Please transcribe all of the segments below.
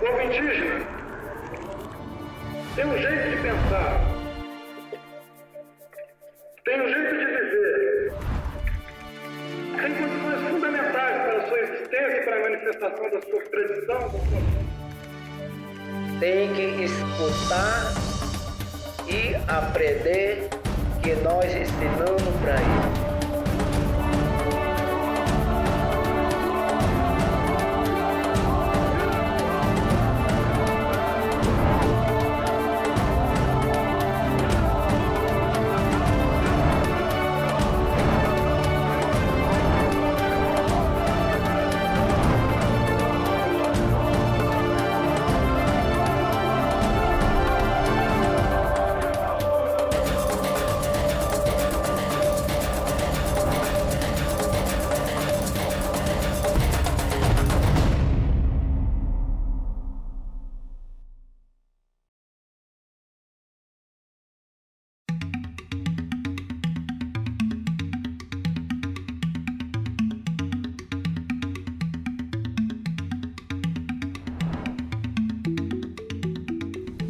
povo indígena tem um jeito de pensar, tem um jeito de viver, tem condições fundamentais para a sua existência e para a manifestação da sua tradição. Tem que escutar e aprender que nós ensinamos para ele.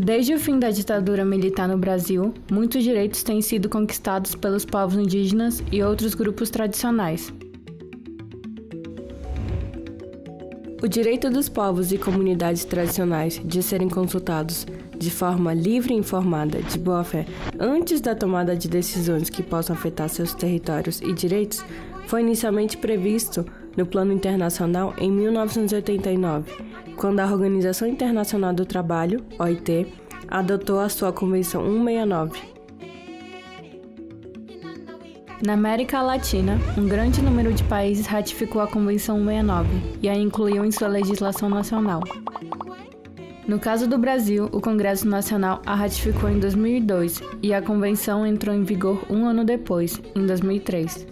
Desde o fim da ditadura militar no Brasil, muitos direitos têm sido conquistados pelos povos indígenas e outros grupos tradicionais. O direito dos povos e comunidades tradicionais de serem consultados de forma livre e informada, de boa-fé, antes da tomada de decisões que possam afetar seus territórios e direitos, foi inicialmente previsto no Plano Internacional em 1989, quando a Organização Internacional do Trabalho, OIT, adotou a sua Convenção 169. Na América Latina, um grande número de países ratificou a Convenção 169 e a incluiu em sua legislação nacional. No caso do Brasil, o Congresso Nacional a ratificou em 2002 e a Convenção entrou em vigor um ano depois, em 2003.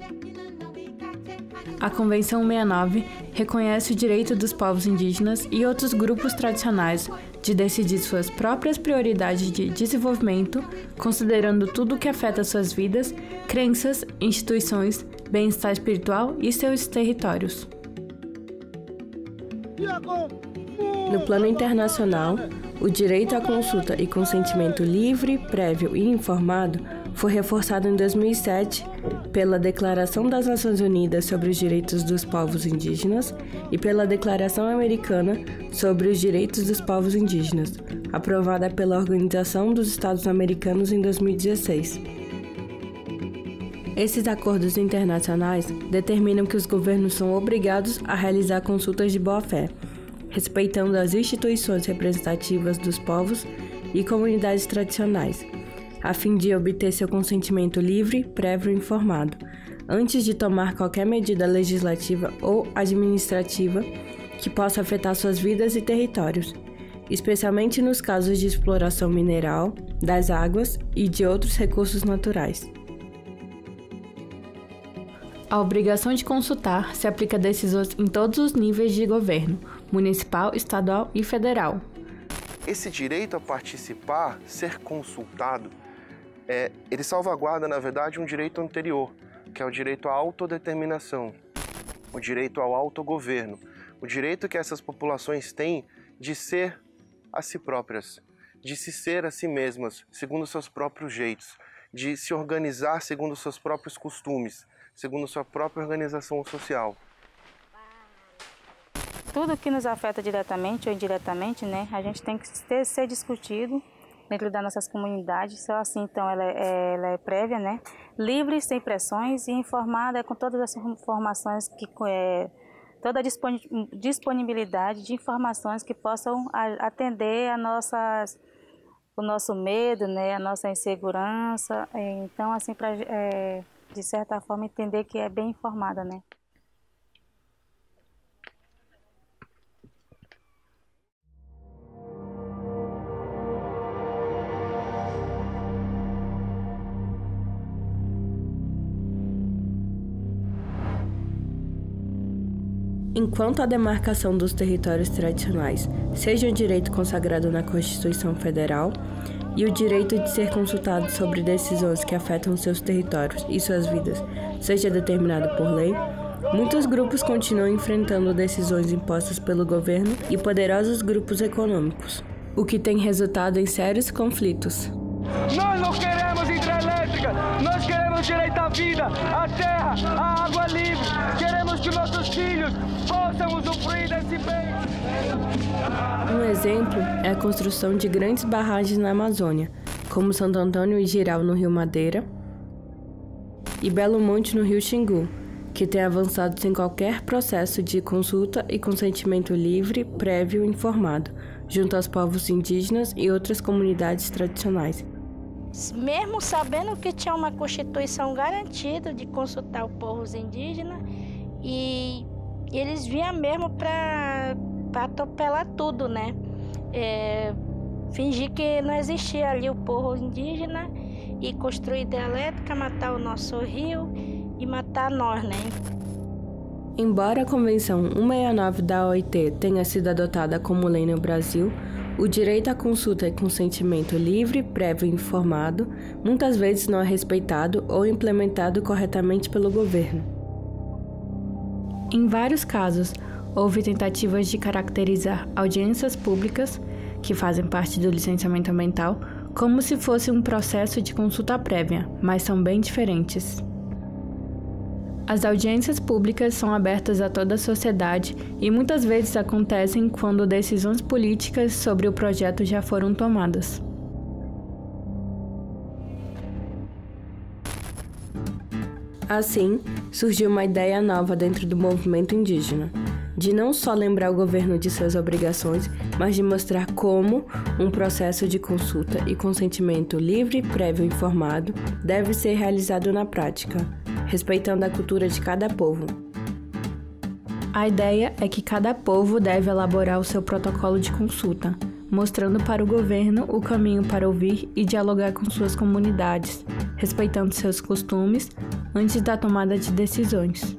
A Convenção 169 reconhece o direito dos povos indígenas e outros grupos tradicionais de decidir suas próprias prioridades de desenvolvimento, considerando tudo o que afeta suas vidas, crenças, instituições, bem-estar espiritual e seus territórios. No plano internacional, o direito à consulta e consentimento livre, prévio e informado foi reforçado em 2007 pela Declaração das Nações Unidas sobre os Direitos dos Povos Indígenas e pela Declaração Americana sobre os Direitos dos Povos Indígenas, aprovada pela Organização dos Estados Americanos em 2016. Esses acordos internacionais determinam que os governos são obrigados a realizar consultas de boa-fé, respeitando as instituições representativas dos povos e comunidades tradicionais, a fim de obter seu consentimento livre, prévio e informado, antes de tomar qualquer medida legislativa ou administrativa que possa afetar suas vidas e territórios, especialmente nos casos de exploração mineral, das águas e de outros recursos naturais. A obrigação de consultar se aplica a decisões em todos os níveis de governo, municipal, estadual e federal. Esse direito a participar, ser consultado, ele salvaguarda, na verdade, um direito anterior, que é o direito à autodeterminação, o direito ao autogoverno, o direito que essas populações têm de ser a si próprias, de se ser a si mesmas, segundo seus próprios jeitos, de se organizar segundo seus próprios costumes, segundo sua própria organização social. Tudo que nos afeta diretamente ou indiretamente, né, a gente tem que ser discutido dentro das nossas comunidades. Só assim, então, ela é prévia, né, livre, sem pressões e informada com todas as informações, toda a disponibilidade de informações que possam atender o nosso medo, né, a nossa insegurança. Então, assim, para de certa forma entender que é bem informada, né. Enquanto a demarcação dos territórios tradicionais seja um direito consagrado na Constituição Federal e o direito de ser consultado sobre decisões que afetam seus territórios e suas vidas seja determinado por lei, Muitos grupos continuam enfrentando decisões impostas pelo governo e poderosos grupos econômicos, o que tem resultado em sérios conflitos. Nós não queremos hidrelétrica, nós queremos direito à vida, à terra, à água livre. Queremos que nossos filhos possam usufruir desse bem. Um exemplo é a construção de grandes barragens na Amazônia, como Santo Antônio e Jirau no Rio Madeira e Belo Monte no Rio Xingu, que tem avançado sem qualquer processo de consulta e consentimento livre, prévio e informado, junto aos povos indígenas e outras comunidades tradicionais. Mesmo sabendo que tinha uma Constituição garantida de consultar os povos indígenas, e eles vinham mesmo para atropelar tudo, né? Fingir que não existia ali o povo indígena e construir hidrelétrica, matar o nosso rio e matar nós, né? Embora a Convenção 169 da OIT tenha sido adotada como lei no Brasil, o direito à consulta e consentimento livre, prévio e informado muitas vezes não é respeitado ou implementado corretamente pelo governo. Em vários casos, houve tentativas de caracterizar audiências públicas, que fazem parte do licenciamento ambiental, como se fosse um processo de consulta prévia, mas são bem diferentes. As audiências públicas são abertas a toda a sociedade e muitas vezes acontecem quando decisões políticas sobre o projeto já foram tomadas. Assim, surgiu uma ideia nova dentro do movimento indígena, de não só lembrar o governo de suas obrigações, mas de mostrar como um processo de consulta e consentimento livre, prévio e informado deve ser realizado na prática, respeitando a cultura de cada povo. A ideia é que cada povo deve elaborar o seu protocolo de consulta, mostrando para o governo o caminho para ouvir e dialogar com suas comunidades, respeitando seus costumes antes da tomada de decisões.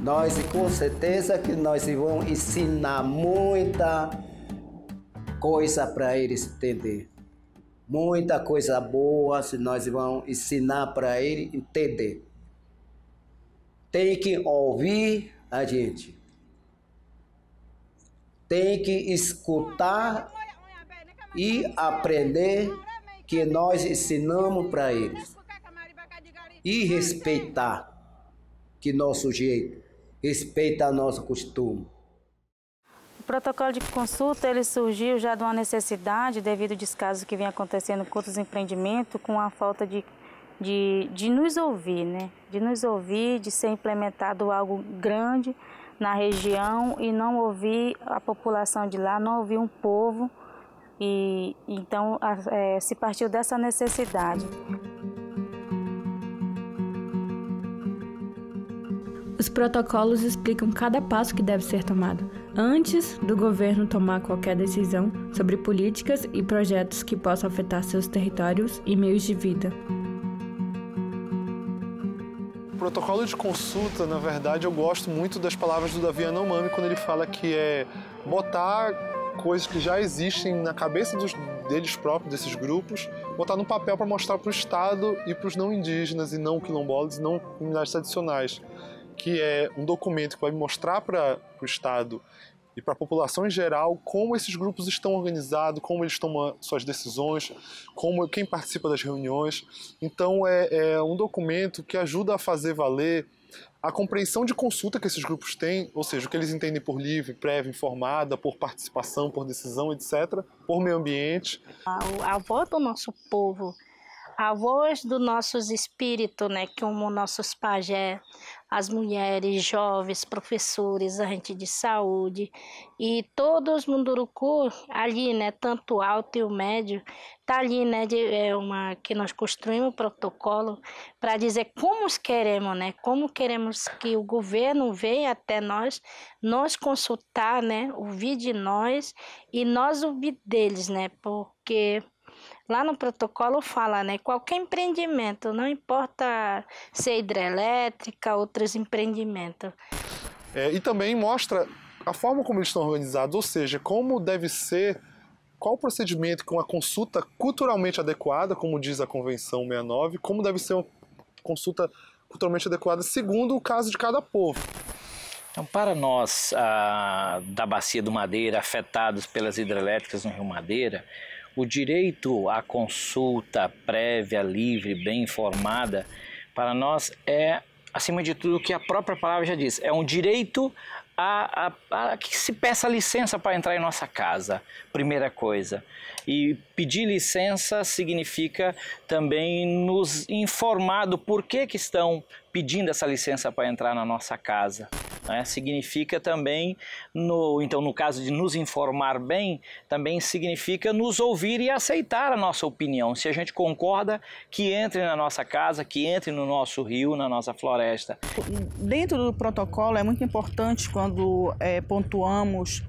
Nós, com certeza, que nós vamos ensinar muita coisa para eles entender. Muita coisa boa, se nós vamos ensinar para eles entender. Tem que ouvir a gente. Tem que escutar e aprender que nós ensinamos para eles. E respeitar que nosso jeito, respeitar nosso costume. O protocolo de consulta ele surgiu já de uma necessidade devido ao descaso que vem acontecendo com outros empreendimentos, com a falta de nos ouvir, né? De nos ouvir, de ser implementado algo grande na região e não ouvir a população de lá, não ouvir um povo. E então se partiu dessa necessidade. Os protocolos explicam cada passo que deve ser tomado, antes do governo tomar qualquer decisão sobre políticas e projetos que possam afetar seus territórios e meios de vida. O protocolo de consulta, na verdade, eu gosto muito das palavras do Davi Yanomami quando ele fala que é botar coisas que já existem na cabeça deles próprios, desses grupos, botar no papel para mostrar para o Estado e para os não indígenas e não quilombolas e não comunidades tradicionais, que é um documento que vai mostrar para o Estado e para a população em geral como esses grupos estão organizados, como eles tomam suas decisões, quem participa das reuniões. Então é um documento que ajuda a fazer valer a compreensão de consulta que esses grupos têm, ou seja, o que eles entendem por livre, prévia, informada, por participação, por decisão, etc., por meio ambiente. A voz do nosso povo, a voz dos nossos espíritos, né, como nossos pajés, as mulheres, jovens, professores, agentes de saúde e todos os munduruku ali, né, tanto alto e o médio, tá ali, né, que nós construímos o protocolo para dizer como queremos, né, como queremos que o governo venha até nós consultar, né, ouvir de nós e nós ouvir deles, né, porque lá no protocolo fala, né, qualquer empreendimento, não importa se é hidrelétrica, outros empreendimentos. E também mostra a forma como eles estão organizados, ou seja, como deve ser, qual o procedimento com a consulta culturalmente adequada, como diz a Convenção 69, como deve ser uma consulta culturalmente adequada segundo o caso de cada povo. Então, para nós da Bacia do Madeira, afetados pelas hidrelétricas no Rio Madeira, o direito à consulta prévia, livre, bem informada, para nós é, acima de tudo, o que a própria palavra já diz, é um direito a que se peça licença para entrar em nossa casa, primeira coisa. E pedir licença significa também nos informar do porquê que estão pedindo essa licença para entrar na nossa casa. Né? Significa também, então no caso de nos informar bem, também significa nos ouvir e aceitar a nossa opinião. Se a gente concorda, que entre na nossa casa, que entre no nosso rio, na nossa floresta. Dentro do protocolo é muito importante quando pontuamos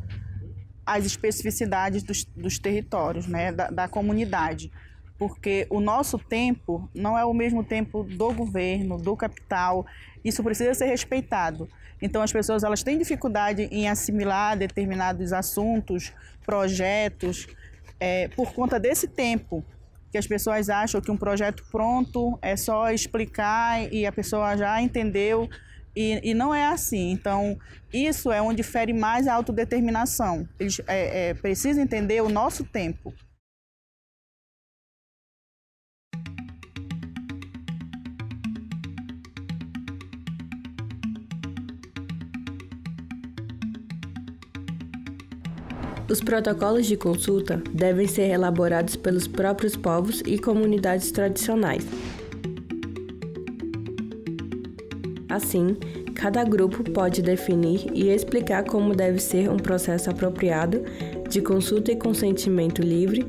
as especificidades dos territórios, né, da comunidade, porque o nosso tempo não é o mesmo tempo do governo, do capital, isso precisa ser respeitado. Então as pessoas elas têm dificuldade em assimilar determinados assuntos, projetos, por conta desse tempo, que as pessoas acham que um projeto pronto é só explicar e a pessoa já entendeu, e não é assim. Então, isso é onde fere mais a autodeterminação. Eles precisam entender o nosso tempo. Os protocolos de consulta devem ser elaborados pelos próprios povos e comunidades tradicionais. Assim, cada grupo pode definir e explicar como deve ser um processo apropriado de consulta e consentimento livre,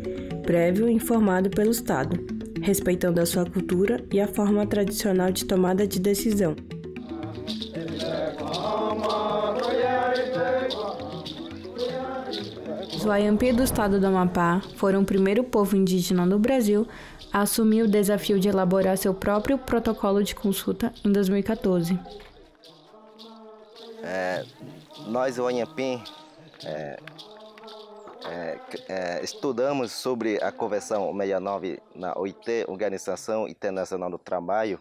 prévio e informado pelo Estado, respeitando a sua cultura e a forma tradicional de tomada de decisão. Os Wayampi do estado do Amapá foram o primeiro povo indígena no Brasil a assumir o desafio de elaborar seu próprio protocolo de consulta em 2014. Nós, Wayampi, estudamos sobre a Convenção 69 na OIT, Organização Internacional do Trabalho,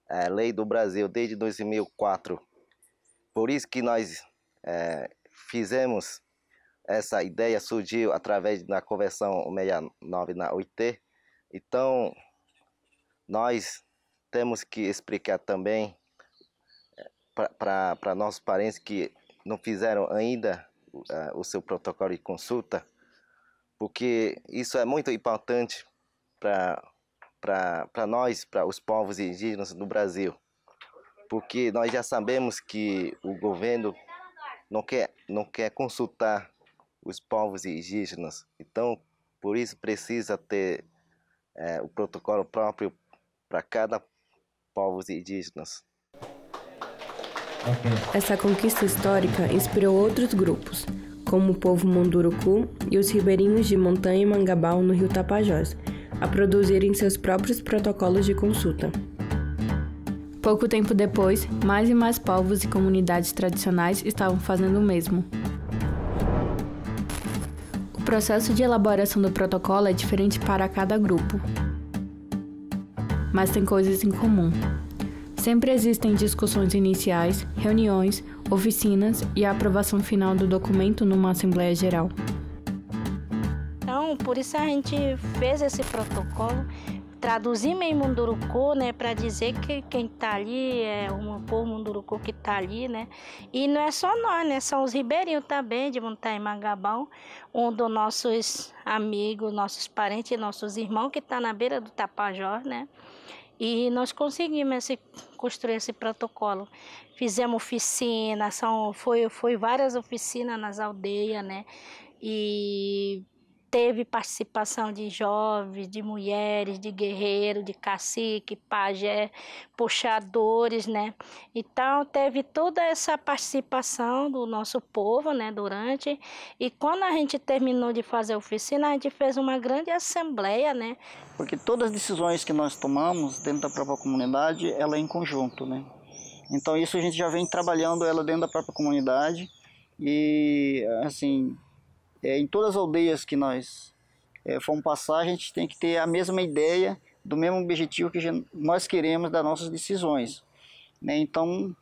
a lei do Brasil desde 2004. Por isso que nós fizemos essa ideia, surgiu através da Convenção 69 na OIT. Então, nós temos que explicar também para nossos parentes que não fizeram ainda o seu protocolo de consulta, porque isso é muito importante para nós, para os povos indígenas do Brasil, porque nós já sabemos que o governo não quer consultar os povos indígenas, então por isso precisa ter o protocolo próprio para cada povo indígenas. Essa conquista histórica inspirou outros grupos, como o povo Munduruku e os ribeirinhos de Montanha e Mangabal no rio Tapajós, a produzirem seus próprios protocolos de consulta. Pouco tempo depois, mais e mais povos e comunidades tradicionais estavam fazendo o mesmo. O processo de elaboração do protocolo é diferente para cada grupo, mas tem coisas em comum. Sempre existem discussões iniciais, reuniões, oficinas e a aprovação final do documento numa Assembleia Geral. Então, por isso a gente fez esse protocolo, traduzimos em Munduruku, né, para dizer que quem está ali é o povo Munduruku que está ali, né, e não é só nós, né, são os ribeirinhos também de Montanha e Mangabal, um dos nossos amigos, nossos parentes, nossos irmãos que está na beira do Tapajós, né, e nós conseguimos construir esse protocolo. Fizemos oficina, foi várias oficinas nas aldeias, né, e teve participação de jovens, de mulheres, de guerreiros, de cacique, pajé, puxadores, né? Então, teve toda essa participação do nosso povo, né, durante. E quando a gente terminou de fazer a oficina, a gente fez uma grande assembleia, né? Porque todas as decisões que nós tomamos dentro da própria comunidade, ela é em conjunto, né? Então, isso a gente já vem trabalhando ela dentro da própria comunidade e, assim, em todas as aldeias que nós fomos passar, a gente tem que ter a mesma ideia, do mesmo objetivo que nós queremos das nossas decisões. né? Então,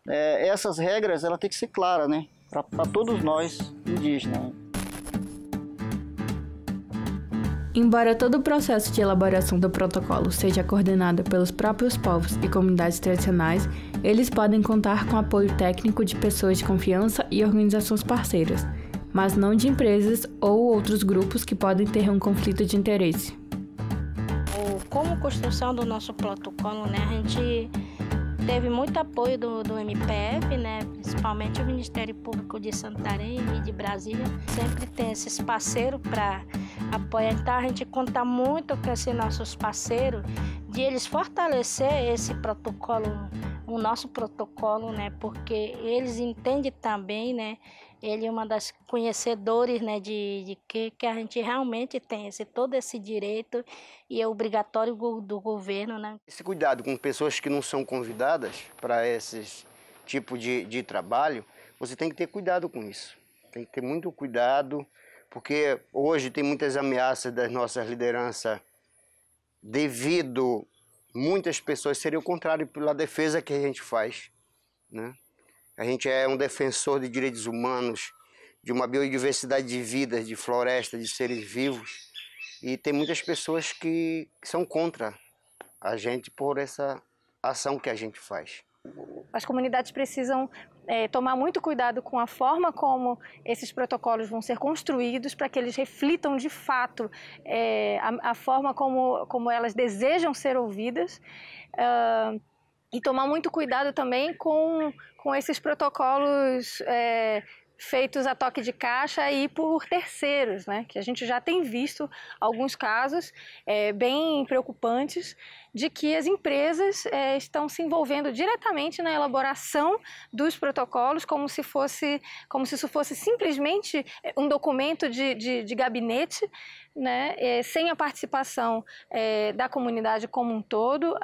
essas regras ela tem que ser clara, né? Para todos nós indígenas. Embora todo o processo de elaboração do protocolo seja coordenado pelos próprios povos e comunidades tradicionais, eles podem contar com apoio técnico de pessoas de confiança e organizações parceiras, mas não de empresas ou outros grupos que podem ter um conflito de interesse. Como construção do nosso protocolo, né, a gente teve muito apoio do MPF, né, principalmente o Ministério Público de Santarém e de Brasília. Sempre tem esses parceiros para apoiar. Então a gente conta muito com esses nossos parceiros, de eles fortalecer esse protocolo, o nosso protocolo, né, porque eles entendem também, né, ele é uma das conhecedores, né, de que a gente realmente tem todo esse direito e é obrigatório do governo, né. Esse cuidado com pessoas que não são convidadas para esse tipo de trabalho, você tem que ter cuidado com isso. Tem que ter muito cuidado, porque hoje tem muitas ameaças das nossas lideranças devido muitas pessoas serem o contrário pela defesa que a gente faz, né? A gente é um defensor de direitos humanos, de uma biodiversidade de vidas, de florestas, de seres vivos. E tem muitas pessoas que são contra a gente por essa ação que a gente faz. As comunidades precisam tomar muito cuidado com a forma como esses protocolos vão ser construídos para que eles reflitam de fato a forma como elas desejam ser ouvidas. E tomar muito cuidado também com esses protocolos feitos a toque de caixa e por terceiros, né? Que a gente já tem visto alguns casos bem preocupantes de que as empresas estão se envolvendo diretamente na elaboração dos protocolos como se isso fosse simplesmente um documento de gabinete, né, sem a participação da comunidade como um todo,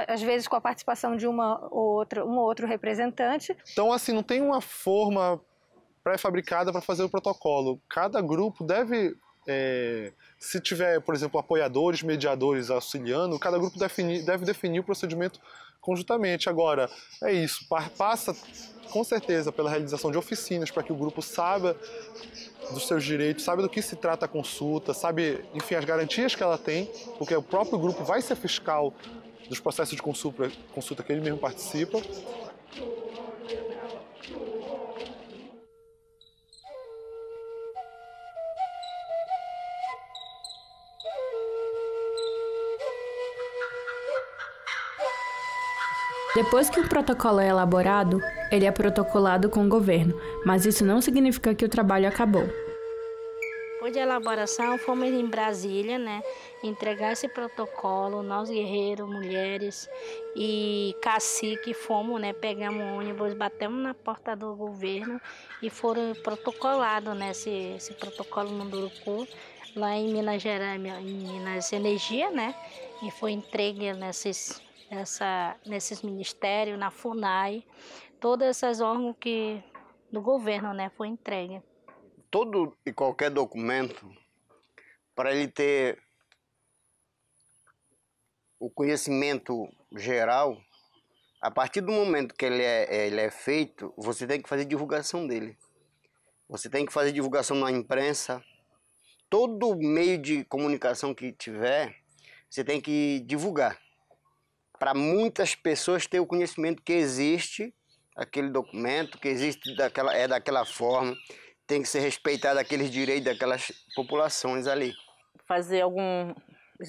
às vezes com a participação de um ou outro representante. Então, assim, não tem uma forma pré-fabricada para fazer o protocolo. Cada grupo deve, se tiver, por exemplo, apoiadores, mediadores auxiliando, cada grupo deve definir o procedimento conjuntamente. Agora, é isso, passa com certeza pela realização de oficinas para que o grupo saiba dos seus direitos, sabe do que se trata a consulta, sabe, enfim, as garantias que ela tem, porque o próprio grupo vai ser fiscal dos processos de consulta que ele mesmo participa. Depois que o protocolo é elaborado, ele é protocolado com o governo, mas isso não significa que o trabalho acabou. Depois de elaboração, fomos em Brasília, né, entregar esse protocolo, nós guerreiros, mulheres e cacique fomos, né, pegamos um ônibus, batemos na porta do governo e foram protocolados, né, esse protocolo no Munduruku, lá em Minas Gerais, em Minas Energia, né, e foi entregue nesses ministérios, na FUNAI, todas essas órgãos do governo, né, foi entregue. Todo e qualquer documento, para ele ter o conhecimento geral, a partir do momento que ele é feito, você tem que fazer divulgação dele. Você tem que fazer divulgação na imprensa, todo meio de comunicação que tiver, você tem que divulgar. Para muitas pessoas ter o conhecimento que existe aquele documento, que existe daquela forma, tem que ser respeitado aqueles direitos daquelas populações ali.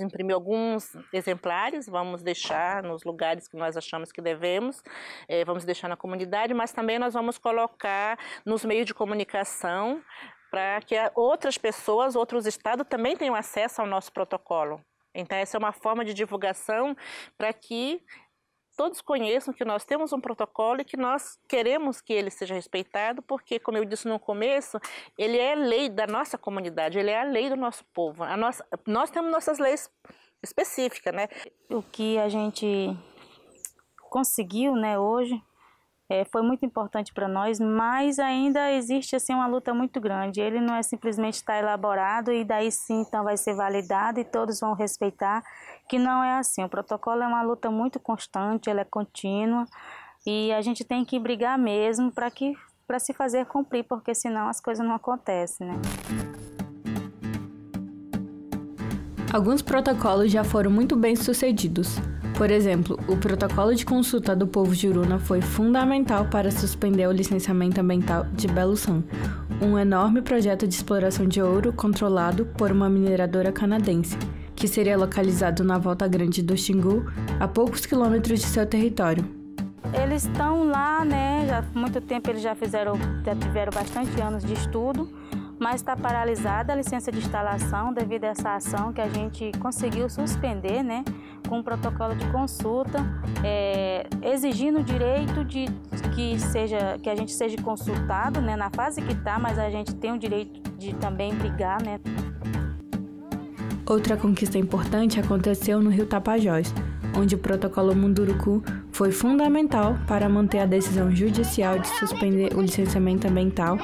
Imprimir alguns exemplares, vamos deixar nos lugares que nós achamos que devemos, vamos deixar na comunidade, mas também nós vamos colocar nos meios de comunicação para que outras pessoas, outros estados também tenham acesso ao nosso protocolo. Então, essa é uma forma de divulgação para que todos conheçam que nós temos um protocolo e que nós queremos que ele seja respeitado, porque, como eu disse no começo, ele é lei da nossa comunidade, ele é a lei do nosso povo. Nós temos nossas leis específicas, né? O que a gente conseguiu, né, hoje foi muito importante para nós, mas ainda existe assim uma luta muito grande. Ele não é simplesmente estar elaborado e daí sim então vai ser validado e todos vão respeitar, que não é assim. O protocolo é uma luta muito constante, ela é contínua e a gente tem que brigar mesmo para se fazer cumprir, porque senão as coisas não acontecem, né? Alguns protocolos já foram muito bem sucedidos. Por exemplo, o protocolo de consulta do povo Juruna foi fundamental para suspender o licenciamento ambiental de Belo Sun, um enorme projeto de exploração de ouro controlado por uma mineradora canadense, que seria localizado na Volta Grande do Xingu, a poucos quilômetros de seu território. Eles estão lá, né? Já há muito tempo eles já tiveram bastante anos de estudo, mas está paralisada a licença de instalação devido a essa ação que a gente conseguiu suspender, né? Com um protocolo de consulta, exigindo o direito de que a gente seja consultado, né? Na fase que está, mas a gente tem o direito de também brigar, né? Outra conquista importante aconteceu no Rio Tapajós, onde o protocolo Munduruku foi fundamental para manter a decisão judicial de suspender o licenciamento ambiental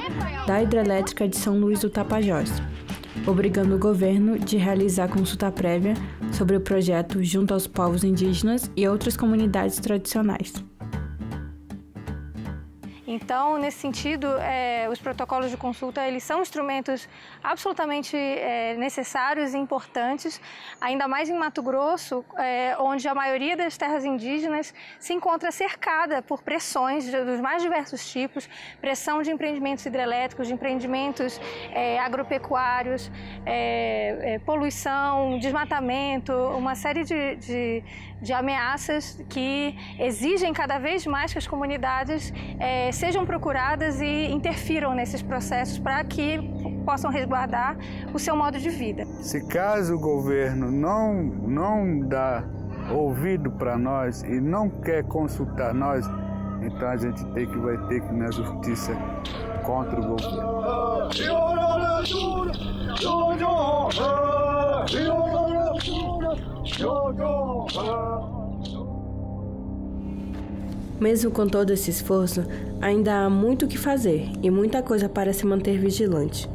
da hidrelétrica de São Luís do Tapajós, obrigando o governo de realizar consulta prévia sobre o projeto junto aos povos indígenas e outras comunidades tradicionais. Então, nesse sentido, os protocolos de consulta eles são instrumentos absolutamente necessários e importantes, ainda mais em Mato Grosso, onde a maioria das terras indígenas se encontra cercada por pressões dos mais diversos tipos, pressão de empreendimentos hidrelétricos, de empreendimentos agropecuários, poluição, desmatamento, uma série de ameaças que exigem cada vez mais que as comunidades sejam procuradas e interfiram nesses processos para que possam resguardar o seu modo de vida. Se caso o governo não dá ouvido para nós e não quer consultar nós, então a gente vai ter que ir na justiça contra o governo. Mesmo com todo esse esforço, ainda há muito o que fazer e muita coisa para se manter vigilante.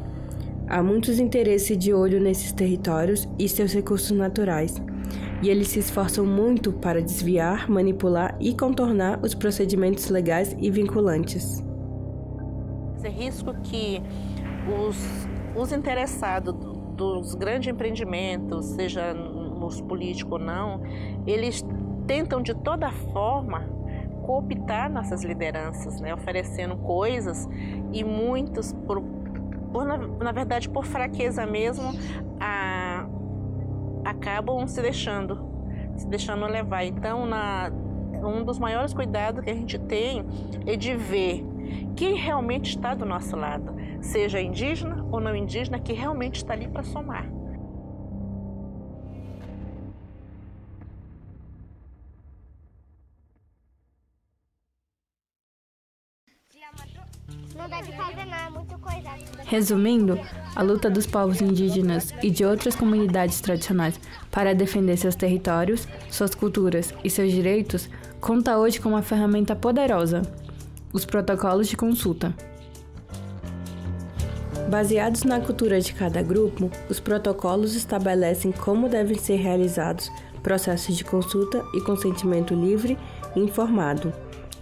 Há muitos interesses de olho nesses territórios e seus recursos naturais, e eles se esforçam muito para desviar, manipular e contornar os procedimentos legais e vinculantes. É risco que os interessados dos grandes empreendimentos, seja nos políticos ou não, eles tentam de toda forma cooptar nossas lideranças, né, oferecendo coisas e muitos, na verdade, por fraqueza mesmo, acabam se deixando levar. Então, um dos maiores cuidados que a gente tem é de ver quem realmente está do nosso lado, seja indígena ou não indígena, que realmente está ali para somar. Não dá de fazer nada, muita coisa. Resumindo, a luta dos povos indígenas e de outras comunidades tradicionais para defender seus territórios, suas culturas e seus direitos conta hoje com uma ferramenta poderosa: os protocolos de consulta. Baseados na cultura de cada grupo, os protocolos estabelecem como devem ser realizados processos de consulta e consentimento livre e informado,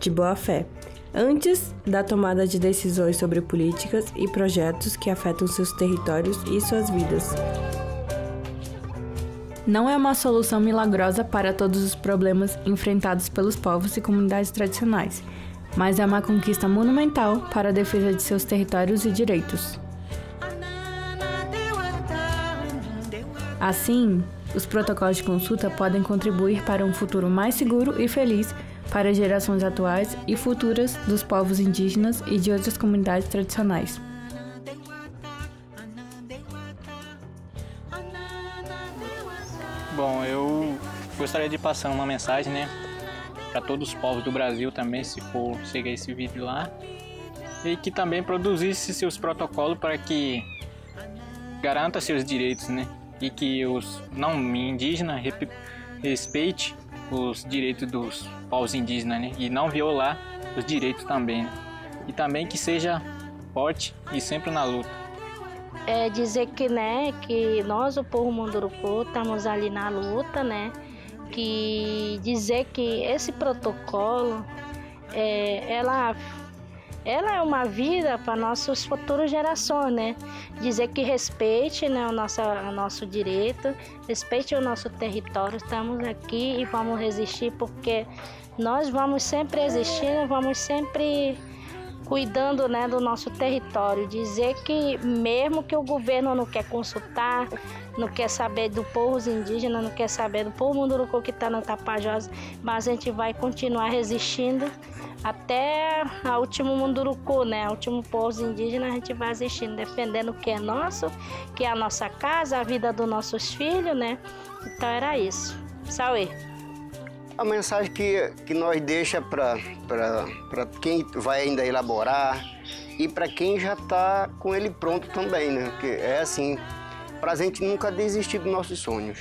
de boa fé, antes da tomada de decisões sobre políticas e projetos que afetam seus territórios e suas vidas. Não é uma solução milagrosa para todos os problemas enfrentados pelos povos e comunidades tradicionais, mas é uma conquista monumental para a defesa de seus territórios e direitos. Assim, os protocolos de consulta podem contribuir para um futuro mais seguro e feliz para as gerações atuais e futuras dos povos indígenas e de outras comunidades tradicionais. Bom, eu gostaria de passar uma mensagem, para todos os povos do Brasil também, se for chegar esse vídeo lá, e que também produzisse seus protocolos para que garanta seus direitos, e que os não indígenas respeite os direitos dos povos indígenas, e não violar os direitos também, né? E também que seja forte e sempre na luta. É dizer que, né, que nós, o povo Munduruku, estamos ali na luta, né? Que dizer que esse protocolo, ela é uma vida para nossas futuras gerações, né? Dizer que respeite, né, o nosso direito, respeite o nosso território. Estamos aqui e vamos resistir, porque nós vamos sempre existindo, vamos sempre cuidando, né, do nosso território. Dizer que mesmo que o governo não quer consultar, não quer saber do povo indígena, não quer saber do povo Munduruku que está no Tapajós, mas a gente vai continuar resistindo até o último Munduruku, né, o último povo indígena. A gente vai resistindo, defendendo o que é nosso, que é a nossa casa, a vida dos nossos filhos, né. Então era isso. Sauê. A mensagem que nós deixa para quem vai ainda elaborar e para quem já está com ele pronto também, né? Que é assim, para a gente nunca desistir dos nossos sonhos.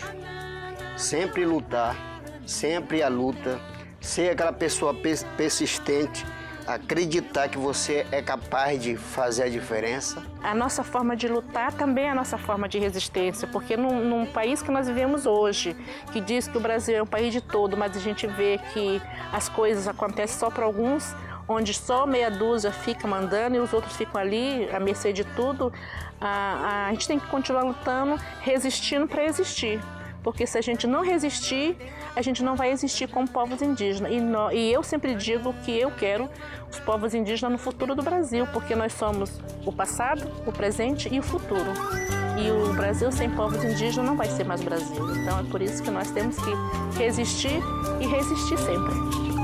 Sempre lutar, sempre a luta, ser aquela pessoa persistente, acreditar que você é capaz de fazer a diferença. A nossa forma de lutar também é a nossa forma de resistência, porque num país que nós vivemos hoje, que diz que o Brasil é um país de todo, mas a gente vê que as coisas acontecem só para alguns, onde só meia dúzia fica mandando e os outros ficam ali à mercê de tudo, a gente tem que continuar lutando, resistindo para existir. Porque se a gente não resistir, a gente não vai existir como povos indígenas. E eu sempre digo que eu quero os povos indígenas no futuro do Brasil, porque nós somos o passado, o presente e o futuro. E o Brasil sem povos indígenas não vai ser mais Brasil. Então é por isso que nós temos que resistir e resistir sempre.